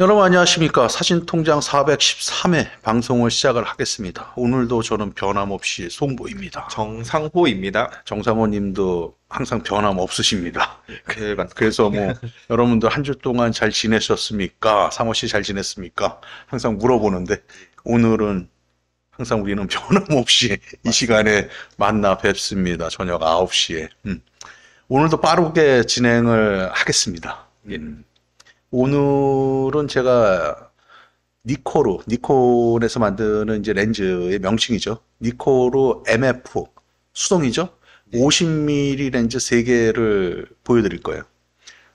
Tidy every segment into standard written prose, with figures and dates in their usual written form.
여러분 안녕하십니까. 사진통장 413회 방송을 시작을 하겠습니다. 오늘도 저는 변함없이 송보입니다. 정상호입니다. 정사모님도 항상 변함없으십니다. 네, 맞습니다. 그래서 뭐 여러분들 한 주 동안 잘 지내셨습니까? 상호 씨 잘 지냈습니까? 항상 물어보는데 오늘은 항상 우리는 변함없이 이 시간에 만나 뵙습니다. 저녁 9시에. 오늘도 빠르게 진행을 하겠습니다. 오늘은 제가 니콘에서 만드는 이제 렌즈의 명칭이죠. 니코로 MF 수동이죠. 50mm 렌즈 3개를 보여드릴 거예요.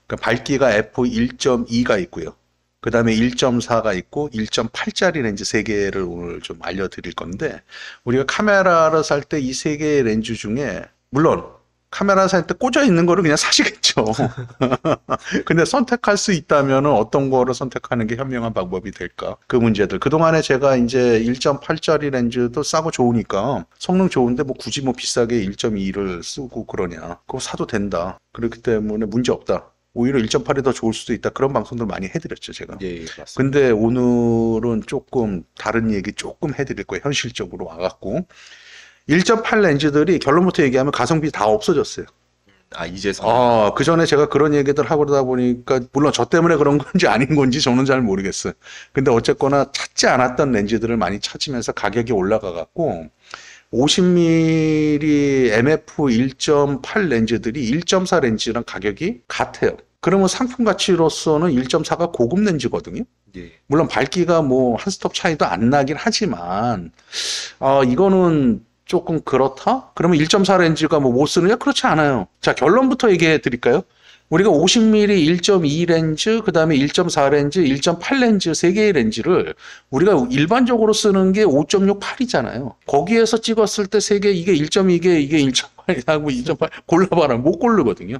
그러니까 밝기가 f1.2가 있고요. 그 다음에 1.4가 있고 1.8짜리 렌즈 3개를 오늘 좀 알려드릴 건데, 우리가 카메라를 살 때 이 3개의 렌즈 중에 물론 카메라 살 때 꽂아 있는 거를 그냥 사시겠죠. 근데 선택할 수 있다면 어떤 거를 선택하는 게 현명한 방법이 될까? 그 문제들. 그동안에 제가 이제 1.8짜리 렌즈도 싸고 좋으니까 성능 좋은데 뭐 굳이 뭐 비싸게 1.2를 쓰고 그러냐. 그거 사도 된다. 그렇기 때문에 문제 없다. 오히려 1.8이 더 좋을 수도 있다. 그런 방송들 많이 해드렸죠, 제가. 예, 맞습니다. 근데 오늘은 조금 다른 얘기 조금 해드릴 거예요. 현실적으로 와갖고. 1.8 렌즈들이 결론부터 얘기하면 가성비 다 없어졌어요. 이제서. 그 전에 제가 그런 얘기들 하고 그러다 보니까, 물론 저 때문에 그런 건지 아닌 건지 저는 잘 모르겠어요. 근데 어쨌거나 찾지 않았던 렌즈들을 많이 찾으면서 가격이 올라가 갖고, 50mm MF 1.8 렌즈들이 1.4 렌즈랑 가격이 같아요. 그러면 상품 가치로서는 1.4가 고급 렌즈거든요. 예. 물론 밝기가 뭐 한 스톱 차이도 안 나긴 하지만, 이거는 조금 그렇다? 그러면 1.4 렌즈가 뭐 못 쓰느냐? 그렇지 않아요. 자, 결론부터 얘기해 드릴까요? 우리가 50mm 1.2 렌즈, 그 다음에 1.4 렌즈, 1.8 렌즈, 3개의 렌즈를 우리가 일반적으로 쓰는 게 5.68이잖아요. 거기에서 찍었을 때 3개, 이게 1.2개, 이게 1.8하고 2.8 골라봐라. 못 고르거든요.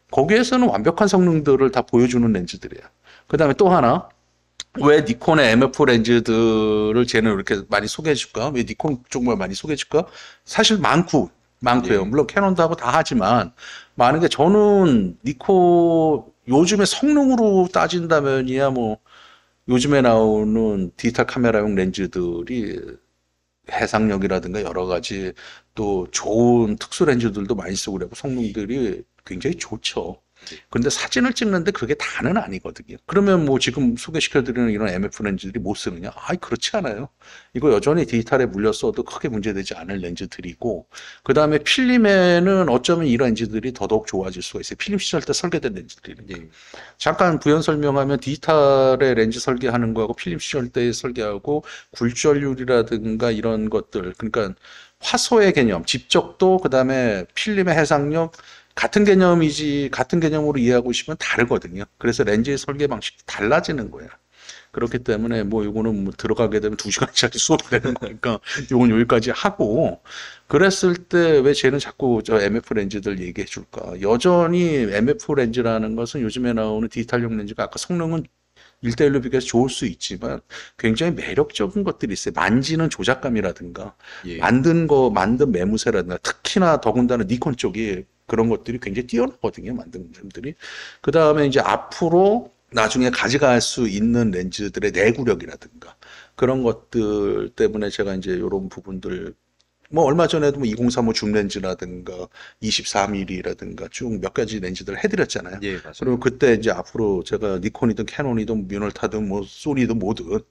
거기에서는 완벽한 성능들을 다 보여주는 렌즈들이에요. 그 다음에 또 하나. 왜 니콘의 MF 렌즈들을 쟤는 이렇게 많이 소개해 줄까? 왜 니콘 쪽만 많이 소개해 줄까? 사실 많고요. 예. 물론 캐논도 하고 다 하지만 많은 게, 저는 니콘 요즘에 성능으로 따진다면이야 뭐 요즘에 나오는 디지털 카메라용 렌즈들이 해상력이라든가 여러 가지 또 좋은 특수 렌즈들도 많이 쓰고 그래고 성능들이 굉장히 좋죠. 근데 사진을 찍는데 그게 다는 아니거든요. 그러면 뭐 지금 소개시켜드리는 이런 MF 렌즈들이 못 쓰느냐? 그렇지 않아요. 이거 여전히 디지털에 물려 써도 크게 문제되지 않을 렌즈들이고, 그 다음에 필름에는 어쩌면 이 렌즈들이 더더욱 좋아질 수가 있어요. 필름 시절 때 설계된 렌즈들이니까. 예. 잠깐 부연 설명하면, 디지털의 렌즈 설계하는 거하고 필름 시절 때 설계하고 굴절률이라든가 이런 것들, 그러니까 화소의 개념, 집적도, 그 다음에 필름의 해상력, 같은 개념이지, 같은 개념으로 이해하고 싶으면 다르거든요. 그래서 렌즈의 설계 방식이 달라지는 거예요. 그렇기 때문에 뭐 요거는 뭐 들어가게 되면 2시간짜리 수업이 되는 거니까 요건 여기까지 하고, 그랬을 때 왜 쟤는 자꾸 저 MF 렌즈들 얘기해 줄까? 여전히 MF 렌즈라는 것은 요즘에 나오는 디지털용 렌즈가 아까 성능은 1대1로 비교해서 좋을 수 있지만 굉장히 매력적인 것들이 있어요. 만지는 조작감이라든가, 예. 만든 매무새라든가, 특히나 더군다나 니콘 쪽이 그런 것들이 굉장히 뛰어나거든요. 만든 사람들이. 그 다음에 이제 앞으로 나중에 가져갈 수 있는 렌즈들의 내구력이라든가 그런 것들 때문에 제가 이제 이런 부분들, 뭐 얼마 전에도 뭐 2035 줌 렌즈라든가 24mm라든가 쭉 몇 가지 렌즈들 해드렸잖아요. 예, 맞습니다. 그리고 그때 이제 앞으로 제가 니콘이든 캐논이든 미놀타든 뭐 소니든 뭐든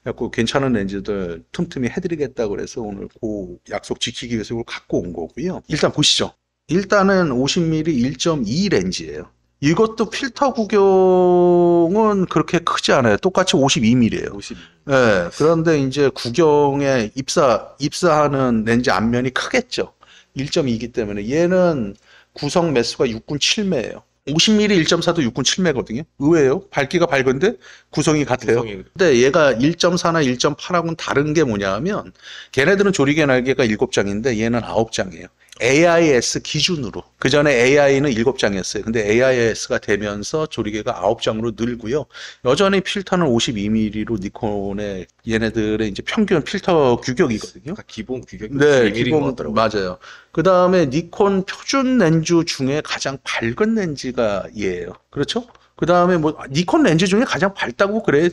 갖고 괜찮은 렌즈들 틈틈이 해드리겠다 그래서 오늘 그 약속 지키기 위해서 이걸 갖고 온 거고요. 일단 보시죠. 일단은 50mm 1.2 렌즈예요. 이것도 필터 구경은 그렇게 크지 않아요. 똑같이 52mm예요. 50. 예. 그런데 이제 구경에 입사하는 렌즈 앞면이 크겠죠. 1.2이기 때문에. 얘는 구성 매수가 6군 7매예요. 50mm 1.4도 6군 7매거든요. 의외예요. 밝기가 밝은데 구성이 같아요. 근데 얘가 1.4나 1.8하고는 다른 게 뭐냐면, 걔네들은 조리개 날개가 7장인데 얘는 9장이에요. AIS 기준으로. 그 전에 AI는 7장이었어요. 근데 AIS가 되면서 조리개가 9장으로 늘고요. 여전히 필터는 52mm로 니콘의 얘네들의 이제 평균 필터 규격이거든요. 기본 규격이 네, 52mm인 기본 것 같더라고요. 맞아요. 그 다음에 니콘 표준 렌즈 중에 가장 밝은 렌즈가 얘예요. 그렇죠? 그 다음에 뭐 니콘 렌즈 중에 가장 밝다고 그래야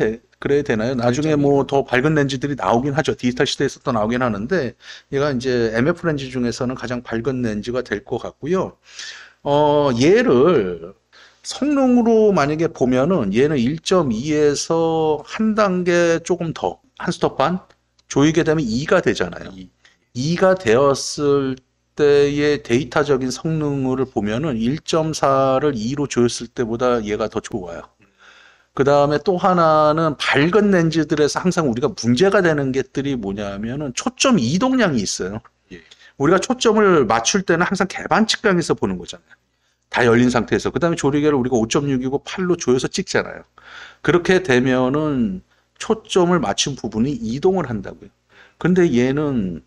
되나요? 나중에 뭐 더 밝은 렌즈들이 나오긴 하죠. 디지털 시대에서 또 나오긴 하는데 얘가 이제 MF 렌즈 중에서는 가장 밝은 렌즈가 될 것 같고요. 얘를 성능으로 만약에 보면은 얘는 1.2에서 한 단계 조금 더, 한 스톱 반 조이게 되면 2가 되잖아요. 2가 되었을 때의 데이터적인 성능을 보면은 1.4를 2로 조였을 때보다 얘가 더 좋아요. 그 다음에 또 하나는 밝은 렌즈들에서 항상 우리가 문제가 되는 것들이 뭐냐면은 초점 이동량이 있어요. 예. 우리가 초점을 맞출 때는 항상 개반 측량에서 보는 거잖아요. 다 열린 상태에서. 그 다음에 조리개를 우리가 5.6이고 8로 조여서 찍잖아요. 그렇게 되면은 초점을 맞춘 부분이 이동을 한다고요. 근데 얘는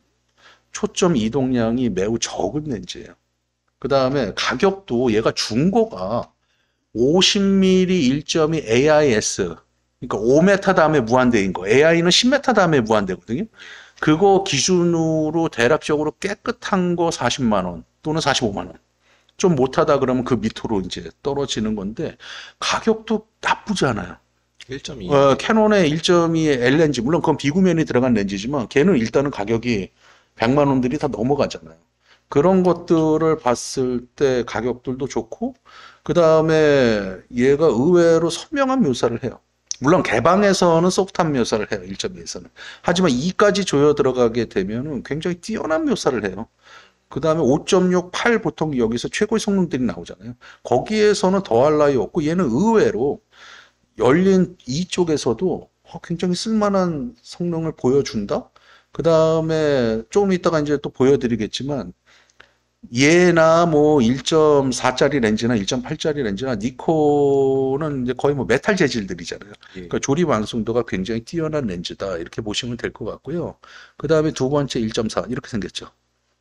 초점 이동량이 매우 적은 렌즈예요. 그 다음에 가격도 얘가 중고가 50mm 1.2 AIS, 그러니까 5m 다음에 무한대인 거. AI는 10m 다음에 무한대거든요. 그거 기준으로 대략적으로 깨끗한 거 40만 원 또는 45만 원. 좀 못하다 그러면 그 밑으로 이제 떨어지는 건데 가격도 나쁘지 않아요. 1.2. 캐논의 1.2의 L렌즈, 물론 그건 비구면이 들어간 렌즈지만 걔는 일단은 가격이 100만 원들이 다 넘어가잖아요. 그런 것들을 봤을 때 가격들도 좋고, 그 다음에 얘가 의외로 선명한 묘사를 해요. 물론 개방에서는 소프트한 묘사를 해요. 1.2에서는. 하지만 2까지 조여 들어가게 되면은 굉장히 뛰어난 묘사를 해요. 그 다음에 5.6, 8 보통 여기서 최고의 성능들이 나오잖아요. 거기에서는 더할 나위 없고 얘는 의외로 열린 이쪽에서도 굉장히 쓸만한 성능을 보여준다. 그 다음에 조금 이따가 이제 또 보여드리겠지만 얘나 뭐 1.4짜리 렌즈나 1.8짜리 렌즈나 니콘은 이제 거의 뭐 메탈 재질들이잖아요. 예. 그러니까 조립 완성도가 굉장히 뛰어난 렌즈다 이렇게 보시면 될 것 같고요. 그 다음에 두 번째 1.4 이렇게 생겼죠.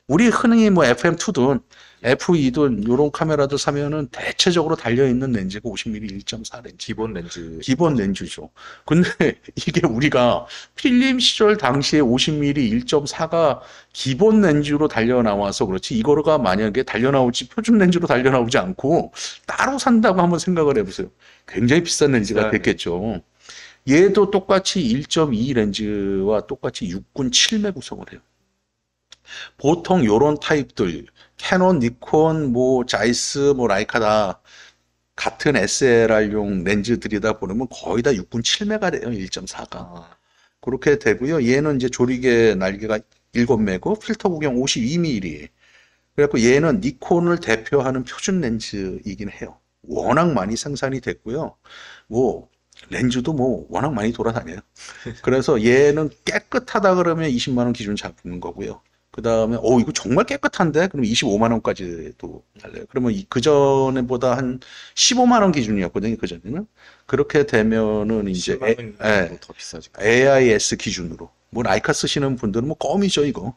우리 흔히 뭐 FM2든 F2든 이런 카메라들 사면은 대체적으로 달려있는 렌즈가 50mm 1.4 렌즈. 기본 렌즈. 기본 렌즈죠. 근데 이게 우리가 필름 시절 당시에 50mm 1.4가 기본 렌즈로 달려 나와서 그렇지 이거가 만약에 달려 나올지 표준 렌즈로 달려 나오지 않고 따로 산다고 한번 생각을 해보세요. 굉장히 비싼 렌즈가 됐겠죠. 얘도 똑같이 1.2 렌즈와 똑같이 6군 7매 구성을 해요. 보통 요런 타입들 캐논, 니콘, 뭐 자이스, 뭐 라이카 다 같은 SLR용 렌즈들이다 보면 거의 다 6군 7매가 돼요. 1.4가. 그렇게 되고요. 얘는 이제 조리개 날개가 7매고 필터 구경 52mm. 그래갖고 얘는 니콘을 대표하는 표준 렌즈이긴 해요. 워낙 많이 생산이 됐고요. 뭐 렌즈도 뭐 워낙 많이 돌아다녀요. 그래서 얘는 깨끗하다 그러면 20만 원 기준 잡는 거고요. 그 다음에, 이거 정말 깨끗한데? 그럼 25만 원까지도 달려요. 그러면 그 전에보다 한 15만 원 기준이었거든요, 그 전에는. 그렇게 되면은 이제, 10만 원 더 비싸지. AIS 기준으로. 뭐, 라이카 쓰시는 분들은 뭐, 껌이죠, 이거.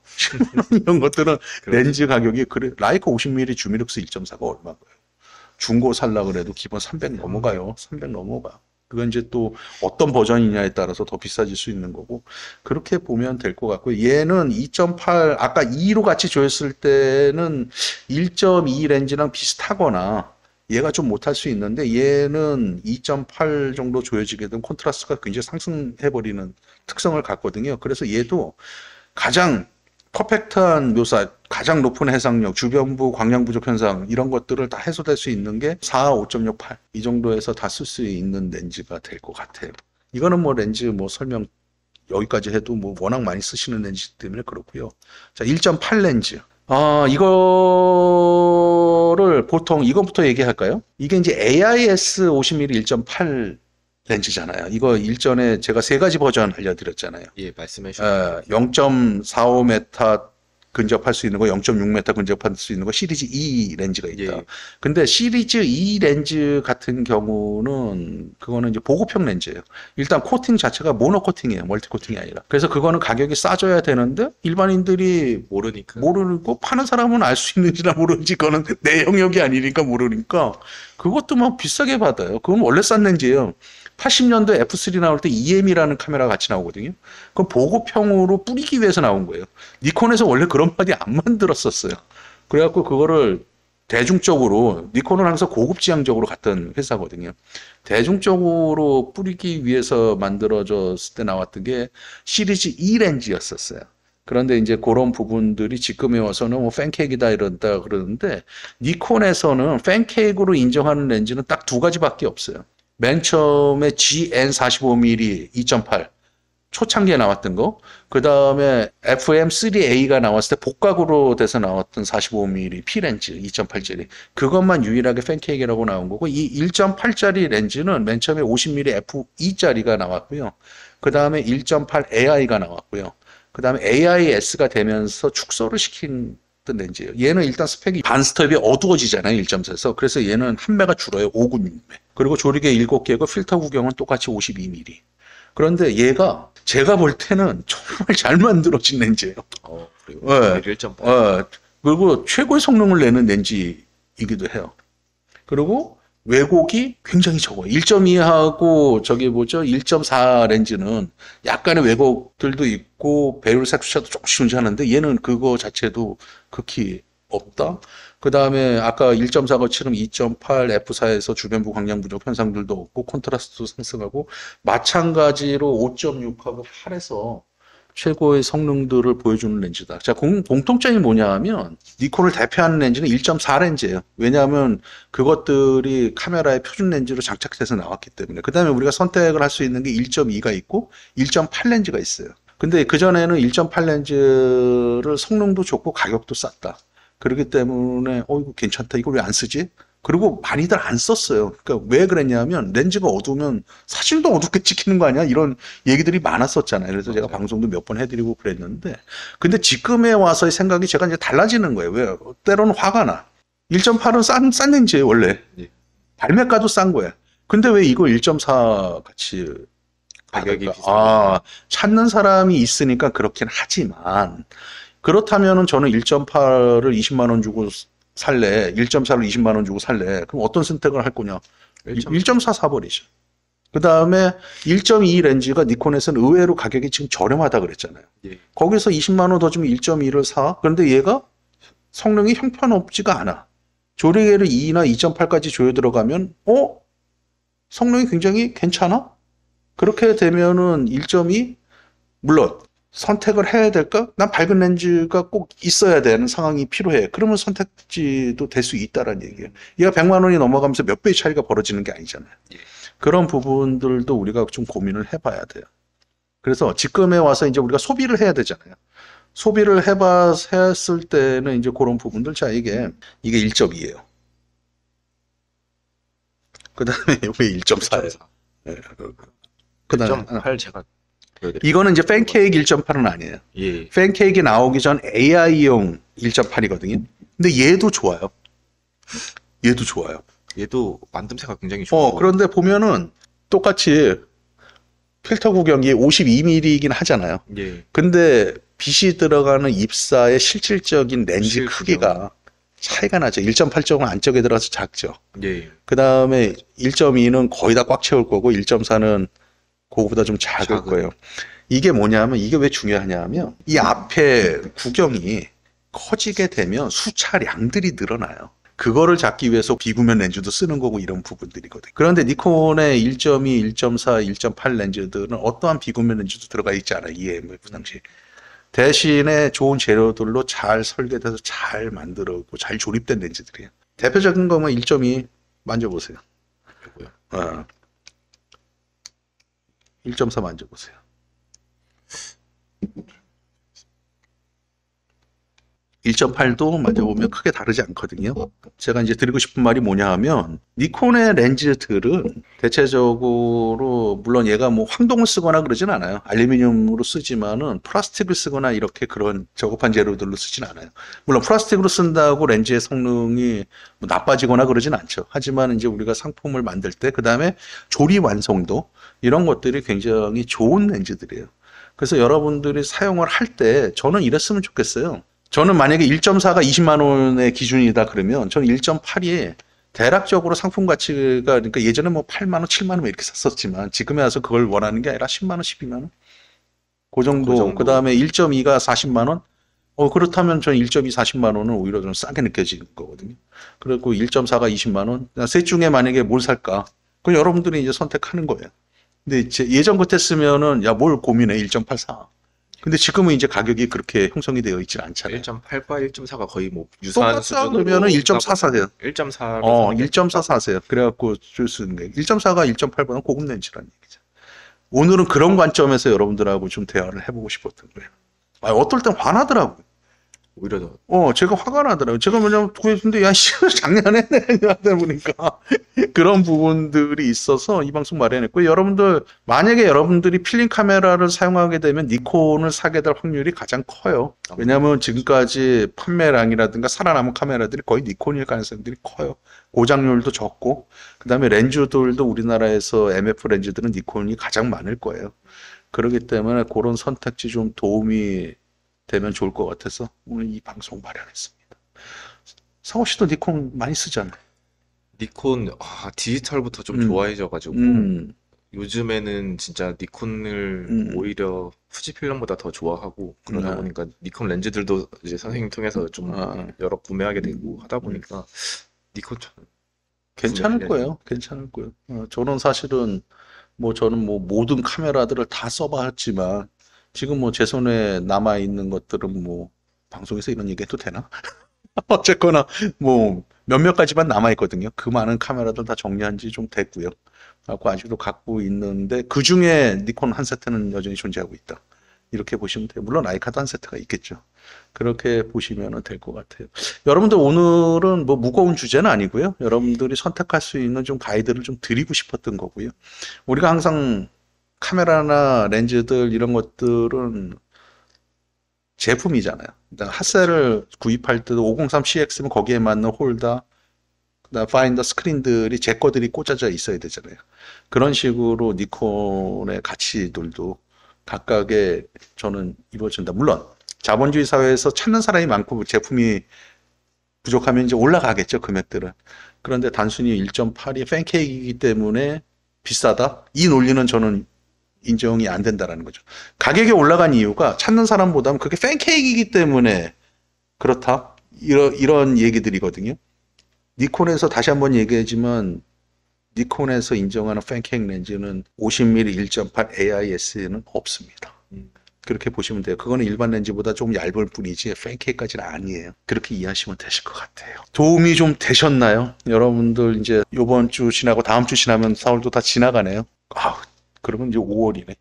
이런 것들은 렌즈 가격이, 그래, 라이카 50mm 주미력스 1.4가 얼마고요? 중고 살라 그래도 기본 300 넘어가요. 300 넘어가. 그건 이제 또 어떤 버전이냐에 따라서 더 비싸질 수 있는 거고 그렇게 보면 될 것 같고요. 얘는 2.8 아까 2로 같이 조였을 때는 1.2 렌즈랑 비슷하거나 얘가 좀 못할 수 있는데 얘는 2.8 정도 조여지게 되면 콘트라스트가 굉장히 상승해버리는 특성을 갖거든요. 그래서 얘도 가장 퍼펙트한 묘사, 가장 높은 해상력, 주변부 광량 부족 현상 이런 것들을 다 해소될 수 있는 게 4, 5.68 이 정도에서 다 쓸 수 있는 렌즈가 될 것 같아요. 이거는 뭐 렌즈 뭐 설명 여기까지 해도 뭐 워낙 많이 쓰시는 렌즈 때문에 그렇고요. 자, 1.8 렌즈. 이거를 보통 이것부터 얘기할까요? 이게 이제 AIS 50mm 1.8 렌즈잖아요. 이거 일전에 제가 3가지 버전 알려드렸잖아요. 예, 말씀해 주셨죠. 0.45m 근접할 수 있는 거, 0.6m 근접할 수 있는 거 시리즈 E 렌즈가 있다. 예. 근데 시리즈 E 렌즈 같은 경우는 그거는 이제 보급형 렌즈예요. 일단 코팅 자체가 모노 코팅이에요. 멀티 코팅이 아니라. 그래서 그거는 가격이 싸져야 되는데 일반인들이 모르고 파는 사람은 알 수 있는지나 모르는지 그거는 내 영역이 아니니까 모르니까 그것도 막 비싸게 받아요. 그건 원래 싼 렌즈예요. 80년대 F3 나올 때 EM이라는 카메라가 같이 나오거든요. 그건 보급형으로 뿌리기 위해서 나온 거예요. 니콘에서 원래 그런 바디 안 만들었었어요. 그래갖고 그거를 대중적으로 니콘은 항상 고급지향적으로 갔던 회사거든요. 대중적으로 뿌리기 위해서 만들어졌을 때 나왔던 게 시리즈 E 렌즈였었어요. 그런데 이제 그런 부분들이 지금에 와서는 뭐 팬케이크다 이런다 그러는데 니콘에서는 팬케이크로 인정하는 렌즈는 딱 두 가지밖에 없어요. 맨 처음에 GN45mm 2.8 초창기에 나왔던 거, 그 다음에 FM3A가 나왔을 때 복각으로 돼서 나왔던 45mm P렌즈 2.8짜리 그것만 유일하게 팬케이크라고 나온 거고, 이 1.8짜리 렌즈는 맨 처음에 50mm F2짜리가 나왔고요. 그 다음에 1.8 AI가 나왔고요. 그 다음에 AIS가 되면서 축소를 시킨 렌즈예요. 얘는 일단 스펙이 반스톱이 어두워지잖아요. 1.4에서. 그래서 얘는 한 매가 줄어요. 596매. 그리고 조리개 7개고 필터 구경은 똑같이 52mm. 그런데 얘가 제가 볼 때는 정말 잘 만들어진 렌즈예요. 그리고 네. 1.8. 그리고 최고의 성능을 내는 렌즈이기도 해요. 그리고 왜곡이 굉장히 적어요. 1.2하고 저기 뭐죠? 1.4 렌즈는 약간의 왜곡들도 있고 배율 색수차도 조금씩 존재하는데 얘는 그거 자체도 극히 없다. 그 다음에 아까 1.4것처럼 2.8 F4에서 주변부 광량 부족 현상들도 없고 콘트라스트도 상승하고 마찬가지로 5.6하고 8에서 최고의 성능들을 보여주는 렌즈다. 자, 공통점이 뭐냐 하면 니콘을 대표하는 렌즈는 1.4 렌즈예요. 왜냐하면 그것들이 카메라의 표준 렌즈로 장착돼서 나왔기 때문에. 그 다음에 우리가 선택을 할 수 있는 게 1.2가 있고 1.8 렌즈가 있어요. 근데 그전에는 1.8 렌즈를 성능도 좋고 가격도 쌌다. 그렇기 때문에 이거 괜찮다. 이걸 왜 안 쓰지? 그리고 많이들 안 썼어요. 그러니까 왜 그랬냐면 렌즈가 어두우면 사진도 어둡게 찍히는 거 아니야? 이런 얘기들이 많았었잖아요. 그래서 제가 방송도 몇 번 해드리고 그랬는데, 근데 지금에 와서의 생각이 제가 이제 달라지는 거예요. 왜? 때로는 화가 나. 1.8은 싼 렌즈예요, 원래. 예. 발매가도 싼 거야. 근데 왜 이거 1.4 같이 가격이 비싸? 찾는 사람이 있으니까 그렇긴 하지만, 그렇다면은 저는 1.8을 20만 원 주고 살래, 1.4를 20만 원 주고 살래. 그럼 어떤 선택을 할 거냐? 1.4 사버리죠. 그 다음에 1.2 렌즈가 니콘에서는 의외로 가격이 지금 저렴하다 그랬잖아요. 예. 거기서 20만 원 더 주면 1.2를 사. 그런데 얘가 성능이 형편없지가 않아. 조리개를 2나 2.8까지 조여 들어가면 성능이 굉장히 괜찮아? 그렇게 되면은 1.2 물론 선택을 해야 될까? 난 밝은 렌즈가 꼭 있어야 되는 상황이 필요해. 그러면 선택지도 될 수 있다라는 얘기예요. 얘가 100만 원이 넘어가면서 몇 배의 차이가 벌어지는 게 아니잖아요. 예. 그런 부분들도 우리가 좀 고민을 해봐야 돼요. 그래서 지금에 와서 이제 우리가 소비를 해야 되잖아요. 소비를 했을 때는 이제 그런 부분들, 자, 이게 1.2예요. 그 다음에 왜 1.4예요? 네. 그 다음에 1.8 제가 보여드릴게요. 이거는 이제 팬케이크 1.8은 아니에요. 예. 팬케이크 나오기 전 AI용 1.8이거든요. 근데 얘도 좋아요. 얘도 좋아요. 얘도 만듦새가 굉장히 좋고. 그런데 보면은 똑같이 필터 구경이 52mm이긴 하잖아요. 예. 근데 빛이 들어가는 입사의 실질적인 렌즈 실 크기가 차이가 나죠. 1.8쪽은 안쪽에 들어가서 작죠. 예. 그 다음에 1.2는 거의 다 꽉 채울 거고 1.4는 그거보다 좀 작을 거예요. 이게 뭐냐면, 이게 왜 중요하냐면 이 앞에 구경이 커지게 되면 수차량들이 늘어나요. 그거를 잡기 위해서 비구면 렌즈도 쓰는 거고 이런 부분들이거든요. 그런데 니콘의 1.2, 1.4, 1.8 렌즈들은 어떠한 비구면 렌즈도 들어가 있지 않아요. EMF 당시. 대신에 좋은 재료들로 잘 설계돼서 잘 만들었고 잘 조립된 렌즈들이에요. 대표적인 거면 1.2 만져보세요. 요거요. 1.4 만져보세요. (1.8도) 만져보면 크게 다르지 않거든요. 제가 이제 드리고 싶은 말이 뭐냐 하면 니콘의 렌즈들은 대체적으로 물론 얘가 뭐 황동을 쓰거나 그러진 않아요. 알루미늄으로 쓰지만은 플라스틱을 쓰거나 이렇게 그런 저급한 재료들로 쓰진 않아요. 물론 플라스틱으로 쓴다고 렌즈의 성능이 뭐 나빠지거나 그러진 않죠. 하지만 이제 우리가 상품을 만들 때 그 다음에 조립 완성도 이런 것들이 굉장히 좋은 렌즈들이에요. 그래서 여러분들이 사용을 할 때 저는 이랬으면 좋겠어요. 저는 만약에 1.4가 20만 원의 기준이다 그러면 저는 1.8이 대략적으로 상품 가치가, 그러니까 예전에 뭐 8만 원, 7만 원 이렇게 샀었지만 지금에 와서 그걸 원하는 게 아니라 10만 원, 12만 원? 그 정도. 그 다음에 1.2가 40만 원? 그렇다면 전 1.2 40만 원은 오히려 좀 싸게 느껴지는 거거든요. 그리고 1.4가 20만 원. 셋 중에 만약에 뭘 살까? 그럼 여러분들이 이제 선택하는 거예요. 근데 이제 예전 같았으면은 야, 뭘 고민해? 1.84. 근데 지금은 이제 가격이 그렇게 형성이 되어 있지 않잖아요. 1.8과 1.4가 거의 뭐 유사한 똑같다 수준으로 그러면은 1.44 돼요. 1.4. 1.4 사세요. 그래갖고 줄 수 있는 게 1.4가 1.8보다 고급 렌즈라는 얘기죠. 오늘은 그런 관점에서 여러분들하고 좀 대화를 해보고 싶었던 거예요. 어떨 땐 화나더라고요. 오히려 더 제가 화가 나더라고요. 제가 뭐냐면, 근데 야, 씨, 작년에 하다 보니까 그런 부분들이 있어서 이 방송 마련했고, 여러분들, 만약에 여러분들이 필름 카메라를 사용하게 되면 니콘을 사게 될 확률이 가장 커요. 왜냐하면 지금까지 판매량이라든가 살아남은 카메라들이 거의 니콘일 가능성들이 커요. 고장률도 적고, 그 다음에 렌즈들도 우리나라에서 MF 렌즈들은 니콘이 가장 많을 거예요. 그렇기 때문에 그런 선택지 좀 도움이 되면 좋을 것 같아서 오늘 이 방송 마련했습니다. 상호 씨도 니콘 많이 쓰잖아요. 니콘 디지털부터 좀 좋아해져가지고 요즘에는 진짜 니콘을 오히려 후지 필름보다 더 좋아하고 그러다 보니까 니콘 렌즈들도 이제 선생님 통해서 좀 여러 구매하게 되고 하다 보니까 니콘 괜찮을 거예요. 괜찮을 거예요. 저는 사실은 저는 모든 카메라들을 다 써봤지만 지금 제 손에 남아 있는 것들은 방송에서 이런 얘기해도 되나? 어쨌거나 몇몇 가지만 남아 있거든요. 그 많은 카메라들 다 정리한 지 좀 됐고요. 갖고 아직도 갖고 있는데 그 중에 니콘 한 세트는 여전히 존재하고 있다. 이렇게 보시면 돼요. 물론 라이카도 한 세트가 있겠죠. 그렇게 보시면 될 것 같아요. 여러분들 오늘은 무거운 주제는 아니고요. 여러분들이 선택할 수 있는 좀 가이드를 좀 드리고 싶었던 거고요. 우리가 항상 카메라나 렌즈들 이런 것들은 제품이잖아요. 핫셀을 구입할 때도 503CX면 거기에 맞는 홀더, 파인더 스크린들이 제 거들이 꽂아져 있어야 되잖아요. 그런 식으로 니콘의 가치들도 각각의 저는 이루어진다. 물론 자본주의 사회에서 찾는 사람이 많고 제품이 부족하면 이제 올라가겠죠, 금액들은. 그런데 단순히 1.8이 팬케이크이기 때문에 비싸다? 이 논리는 저는 인정이 안 된다라는 거죠. 가격이 올라간 이유가 찾는 사람보다는 그게 팬케이크이기 때문에 그렇다? 이런 얘기들이거든요. 니콘에서 다시 한번 얘기하지만 니콘에서 인정하는 팬케이크 렌즈는 50mm 1.8 AIS는 없습니다. 그렇게 보시면 돼요. 그거는 일반 렌즈보다 좀 얇을 뿐이지 팬케이크까지는 아니에요. 그렇게 이해하시면 되실 것 같아요. 도움이 좀 되셨나요? 여러분들 이제 이번 주 지나고 다음 주 지나면 4월도 다 지나가네요. 그러면 이제 5월이네.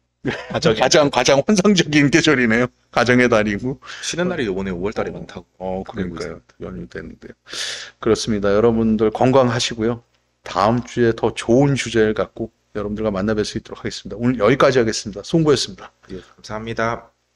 가장 환상적인 계절이네요. 가정의 달이고. 쉬는 날이 이번에 5월 달에 많다고. 그러니까요. 연휴 됐는데요. 그렇습니다. 여러분들 건강하시고요. 다음 주에 더 좋은 주제를 갖고 여러분들과 만나 뵐 수 있도록 하겠습니다. 오늘 여기까지 하겠습니다. 송구였습니다. 예, 감사합니다.